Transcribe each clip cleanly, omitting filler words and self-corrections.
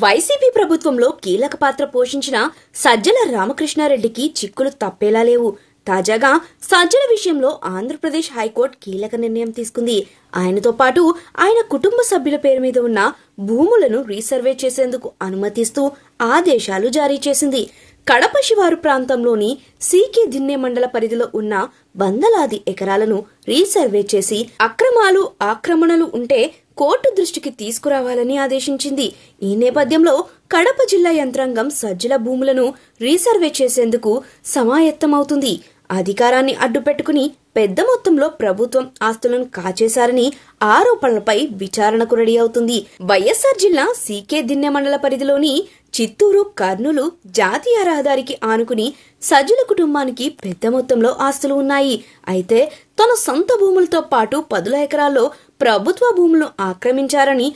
YCP ప్రభుత్వంలో కీలక పాత్ర పోషించిన సజ్జల రామకృష్ణారెడ్డికి చిక్కులు తప్పేలా లేవు. తాజాగా సజ్జల విషయంలో ఆంధ్రప్రదేశ్ హైకోర్టు కీలక నిర్ణయం తీసుకుంది. ఆయనతో పాటు ఆయన కుటుంబ సభ్యుల పేరు మీద ఉన్న భూములను రీసర్వే చేసేందుకు అనుమతిస్తూ ఆదేశాలు జారీ చేసింది. కడప శివారు ప్రాంతంలోని సీకే దిన్నె మండల పరిధిలో ఉన్న వందలాది ఎకరాలను రీసర్వే చేసి అక్రమాలు ఆక్రమణలు ఉంటే కోర్టు దృష్టికి తీసుకురావాలని ఆదేశించింది. ఈ నేపథ్యంలో కడప జిల్లా యంత్రాంగం సజ్జల భూములను రీసర్వే చేసేందుకు సమాయత్తమవుతుంది. అధికారాన్ని అడ్డుపెట్టుకుని పెద్ద మొత్తంలో ప్రభుత్వం ఆస్తులను కాచేశారని ఆరోపణలపై విచారణకు రెడీ అవుతుంది. వైఎస్ఆర్ జిల్లా సీకే దిన్నె మండల పరిధిలోని చిత్తూరు కర్నూలు జాతీయ రహదారికి ఆనుకుని సజ్జల కుటుంబానికి పెద్ద మొత్తంలో ఆస్తులు ఉన్నాయి. అయితే తన సొంత భూములతో పాటు 10 ఎకరాల్లో ప్రభుత్వ భూములను ఆక్రమించారని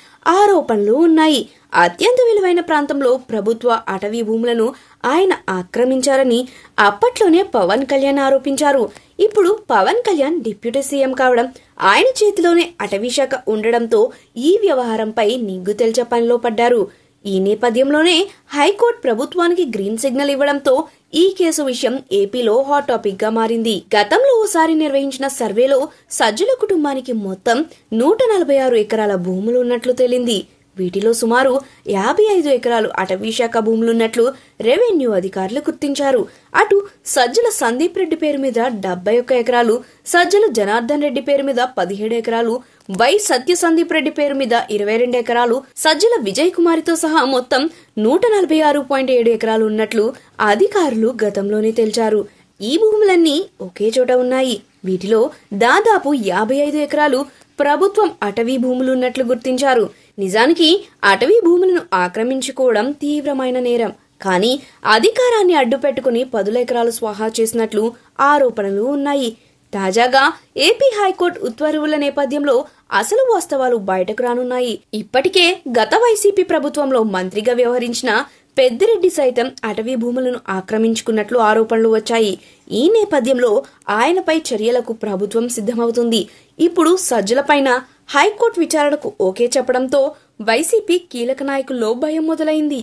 ఆరోపణలు ఉన్నాయి. అత్యంత విలువైన ప్రాంతంలో ప్రభుత్వ అటవీ భూములను ఆయన ఆక్రమించారని అప్పట్లోనే పవన్ కళ్యాణ్ ఆరోపించారు. ఇప్పుడు పవన్ కళ్యాణ్ డిప్యూటీ సీఎం కావడం, ఆయన చేతిలోనే అటవీ శాఖ ఉండడంతో ఈ వ్యవహారంపై నిగ్గు తేల్చే పనిలో పడ్డారు. ఈ నేపథ్యంలోనే హైకోర్టు ప్రభుత్వానికి గ్రీన్ సిగ్నల్ ఇవ్వడంతో ఈ కేసు విషయం ఏపీలో హాట్ టాపిక్ గా మారింది. గతంలో ఓసారి నిర్వహించిన సర్వేలో సజ్జల కుటుంబానికి మొత్తం 146 ఎకరాల భూములు ఉన్నట్లు తేలింది. వీటిలో సుమారు 55 ఎకరాలు అటవీ శాఖ భూములున్నట్లు రెవెన్యూ అధికారులు గుర్తించారు. అటు సజ్జల సందీప్ రెడ్డి పేరు మీద 71 ఎకరాలు, సజ్జల జనార్దన్ రెడ్డి పేరు మీద 17 ఎకరాలు, వై సత్య సందీప్ రెడ్డి పేరు మీద 22 ఎకరాలు, సజ్జల విజయ్ కుమారితో సహా మొత్తం 146.7 ఎకరాలు ఉన్నట్లు అధికారులు గతంలోనే తేల్చారు. ఈ భూములన్నీ ఒకే చోట ఉన్నాయి. వీటిలో దాదాపు 55 ఎకరాలు ప్రభుత్వం అటవీ భూములున్నట్లు గుర్తించారు. నిజానికి అటవీ భూములను ఆక్రమించుకోవడం తీవ్రమైన నేరం. కానీ అధికారాన్ని అడ్డుపెట్టుకుని 10 ఎకరాలు స్వాహా చేసినట్లు ఆరోపణలు ఉన్నాయి. తాజాగా ఏపీ హైకోర్టు ఉత్తర్వుల నేపథ్యంలో అసలు వాస్తవాలు బయటకు రానున్నాయి. ఇప్పటికే గత వైసీపీ ప్రభుత్వంలో మంత్రిగా వ్యవహరించిన పెద్దిరెడ్డి సైతం అటవీ భూములను ఆక్రమించుకున్నట్లు ఆరోపణలు వచ్చాయి. ఈ నేపథ్యంలో ఆయనపై చర్యలకు ప్రభుత్వం సిద్ధమవుతుంది. ఇప్పుడు సజ్జలపైన హైకోర్టు విచారణకు ఓకే చెప్పడంతో వైసీపీ కీలక నాయకుల్లో భయం మొదలైంది.